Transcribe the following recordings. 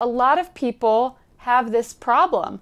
A lot of people have this problem.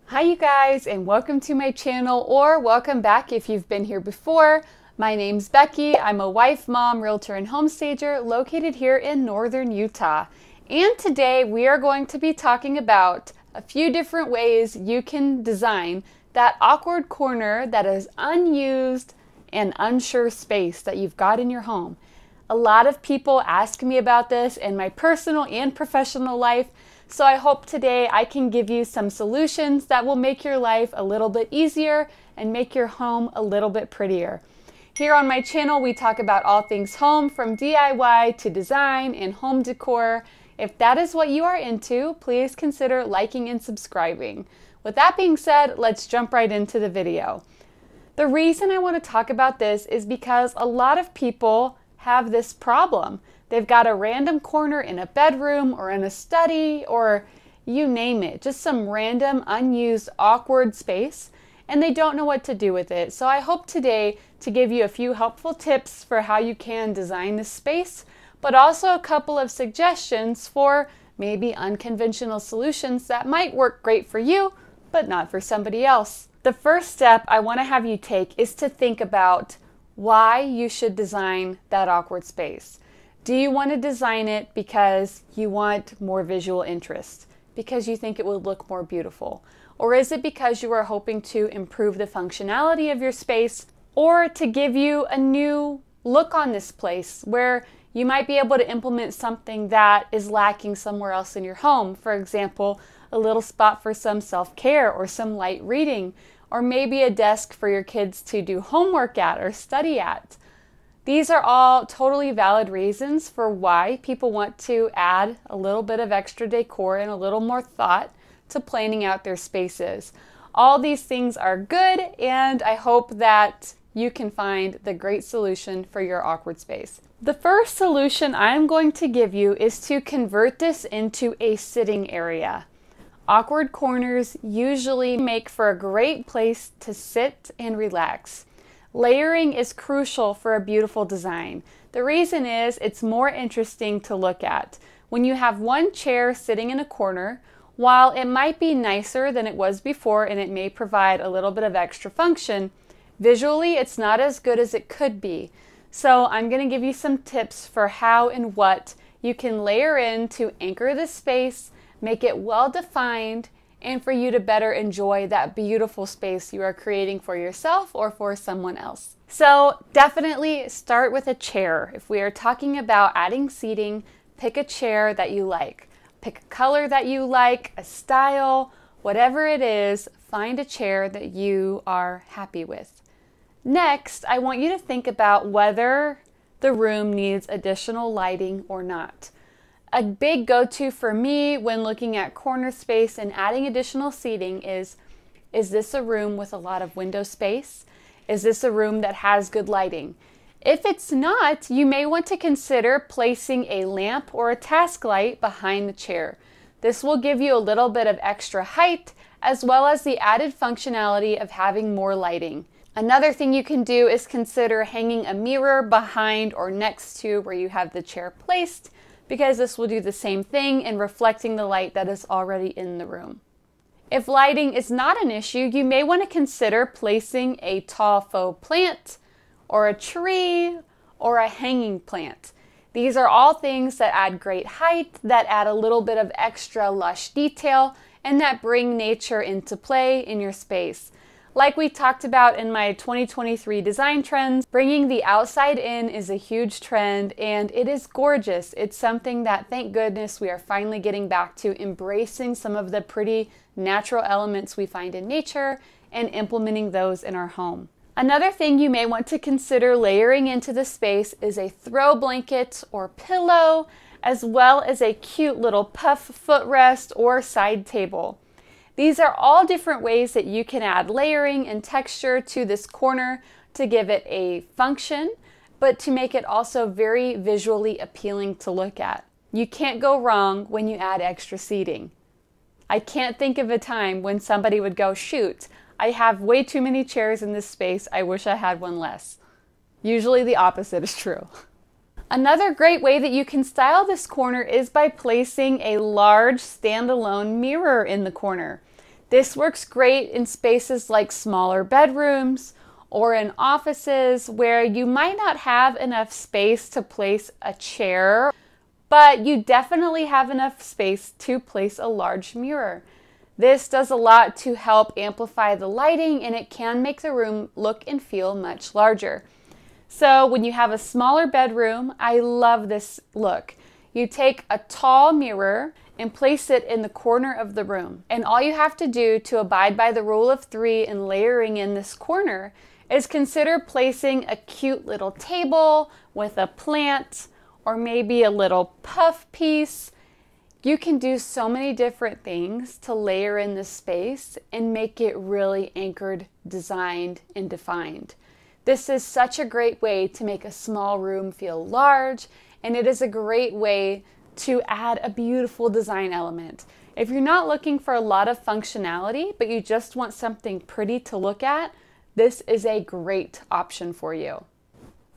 Hi you guys, and welcome to my channel, or welcome back if you've been here before. My name's Becky. I'm a wife, mom, realtor, and homestager located here in northern Utah. And today we are going to be talking about a few different ways you can design that awkward corner that is unused and unsure space that you've got in your home. A lot of people ask me about this in my personal and professional life, so I hope today I can give you some solutions that will make your life a little bit easier and make your home a little bit prettier. Here on my channel, we talk about all things home, from DIY to design and home decor. If that is what you are into, please consider liking and subscribing. With that being said, let's jump right into the video. The reason I want to talk about this is because a lot of people have this problem. They've got a random corner in a bedroom or in a study or you name it, just some random unused awkward space, and they don't know what to do with it. So I hope today to give you a few helpful tips for how you can design this space, but also a couple of suggestions for maybe unconventional solutions that might work great for you, but not for somebody else. The first step I want to have you take is to think about why you should design that awkward space. Do you want to design it because you want more visual interest, because you think it will look more beautiful? Or is it because you are hoping to improve the functionality of your space, or to give you a new look on this place where you might be able to implement something that is lacking somewhere else in your home? For example, a little spot for some self-care or some light reading, or maybe a desk for your kids to do homework at or study at. These are all totally valid reasons for why people want to add a little bit of extra decor and a little more thought to planning out their spaces. All these things are good, and I hope that you can find the great solution for your awkward space. The first solution I'm going to give you is to convert this into a sitting area. Awkward corners usually make for a great place to sit and relax. Layering is crucial for a beautiful design. The reason is it's more interesting to look at. When you have one chair sitting in a corner, while it might be nicer than it was before and it may provide a little bit of extra function, visually it's not as good as it could be. So I'm going to give you some tips for how and what you can layer in to anchor the space, make it well defined, and for you to better enjoy that beautiful space you are creating for yourself or for someone else. So definitely start with a chair. If we are talking about adding seating, pick a chair that you like. Pick a color that you like, a style, whatever it is, find a chair that you are happy with. Next, I want you to think about whether the room needs additional lighting or not. A big go-to for me when looking at corner space and adding additional seating is this a room with a lot of window space? Is this a room that has good lighting? If it's not, you may want to consider placing a lamp or a task light behind the chair. This will give you a little bit of extra height, as well as the added functionality of having more lighting. Another thing you can do is consider hanging a mirror behind or next to where you have the chair placed, because this will do the same thing in reflecting the light that is already in the room. If lighting is not an issue, you may want to consider placing a tall faux plant or a tree or a hanging plant. These are all things that add great height, that add a little bit of extra lush detail, and that bring nature into play in your space. Like we talked about in my 2023 design trends, bringing the outside in is a huge trend, and it is gorgeous. It's something that, thank goodness, we are finally getting back to embracing some of the pretty natural elements we find in nature and implementing those in our home. Another thing you may want to consider layering into the space is a throw blanket or pillow, as well as a cute little puff footrest or side table. These are all different ways that you can add layering and texture to this corner to give it a function, but to make it also very visually appealing to look at. You can't go wrong when you add extra seating. I can't think of a time when somebody would go, shoot, I have way too many chairs in this space, I wish I had one less. Usually the opposite is true. Another great way that you can style this corner is by placing a large standalone mirror in the corner. This works great in spaces like smaller bedrooms or in offices where you might not have enough space to place a chair, but you definitely have enough space to place a large mirror. This does a lot to help amplify the lighting, and it can make the room look and feel much larger. So when you have a smaller bedroom, I love this look. You take a tall mirror and place it in the corner of the room. And all you have to do to abide by the rule of 3 in layering in this corner is consider placing a cute little table with a plant or maybe a little puff piece. You can do so many different things to layer in this space and make it really anchored, designed, and defined. This is such a great way to make a small room feel large, and it is a great way to add a beautiful design element. If you're not looking for a lot of functionality, but you just want something pretty to look at, this is a great option for you.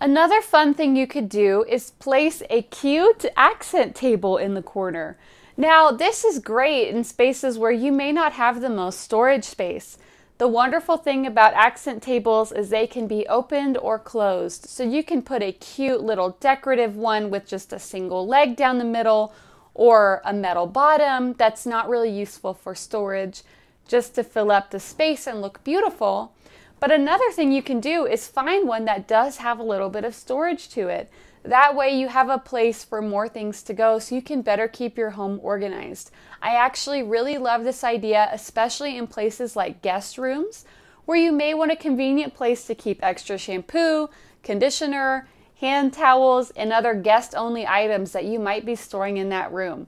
Another fun thing you could do is place a cute accent table in the corner. Now, this is great in spaces where you may not have the most storage space. The wonderful thing about accent tables is they can be opened or closed. So you can put a cute little decorative one with just a single leg down the middle, or a metal bottom that's not really useful for storage, just to fill up the space and look beautiful. But another thing you can do is find one that does have a little bit of storage to it. That way you have a place for more things to go, so you can better keep your home organized. I actually really love this idea, especially in places like guest rooms, where you may want a convenient place to keep extra shampoo, conditioner, hand towels, and other guest-only items that you might be storing in that room.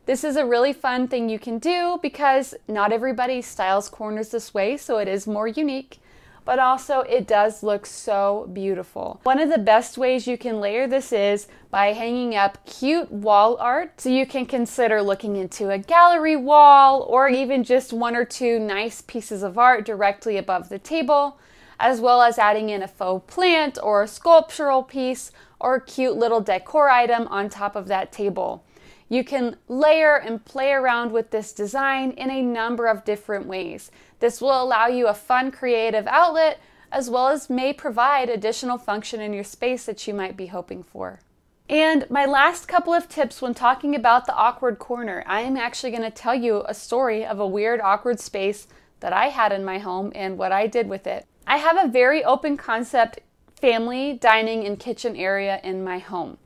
This is a really fun thing you can do because not everybody styles corners this way, so it is more unique. But also it does look so beautiful. One of the best ways you can layer this is by hanging up cute wall art. So you can consider looking into a gallery wall or even just 1 or 2 nice pieces of art directly above the table, as well as adding in a faux plant or a sculptural piece or a cute little decor item on top of that table. You can layer and play around with this design in a number of different ways. This will allow you a fun creative outlet, as well as may provide additional function in your space that you might be hoping for. And my last couple of tips when talking about the awkward corner, I am actually going to tell you a story of a weird awkward space that I had in my home and what I did with it. I have a very open concept family dining and kitchen area in my home.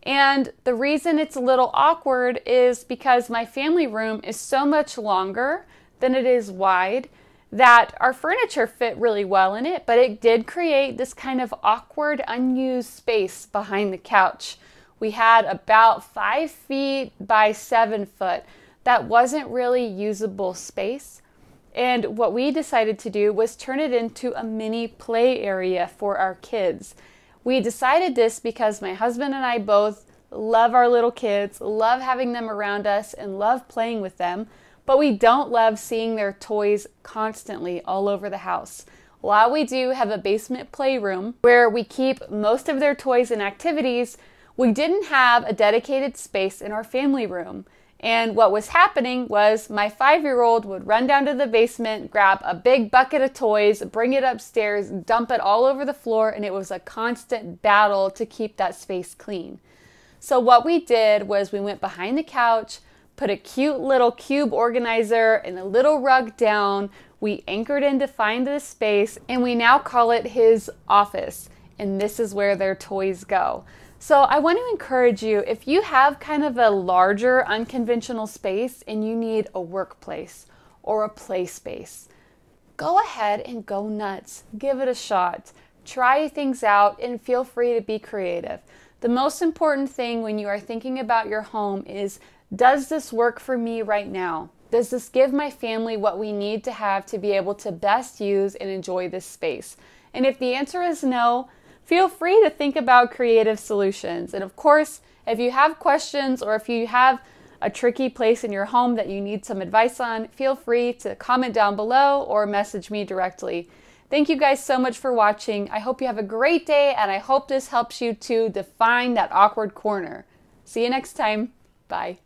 And the reason it's a little awkward is because my family room is so much longer than it is wide that our furniture fit really well in it, but it did create this kind of awkward, unused space behind the couch. We had about 5 feet by 7 foot that wasn't really usable space. And what we decided to do was turn it into a mini play area for our kids. We decided this because my husband and I both love our little kids, love having them around us, and love playing with them, but we don't love seeing their toys constantly all over the house. While we do have a basement playroom where we keep most of their toys and activities, we didn't have a dedicated space in our family room. And what was happening was my 5-year-old would run down to the basement, grab a big bucket of toys, bring it upstairs, dump it all over the floor, and it was a constant battle to keep that space clean. So what we did was we went behind the couch, put a cute little cube organizer and a little rug down. We anchored and defined the space, and we now call it his office. And this is where their toys go. So I want to encourage you, if you have kind of a larger, unconventional space and you need a workplace or a play space, go ahead and go nuts. Give it a shot. Try things out and feel free to be creative. The most important thing when you are thinking about your home is, does this work for me right now? Does this give my family what we need to have to be able to best use and enjoy this space? And if the answer is no, feel free to think about creative solutions. And of course, if you have questions or if you have a tricky place in your home that you need some advice on, feel free to comment down below or message me directly. Thank you guys so much for watching. I hope you have a great day, and I hope this helps you to define that awkward corner. See you next time. Bye.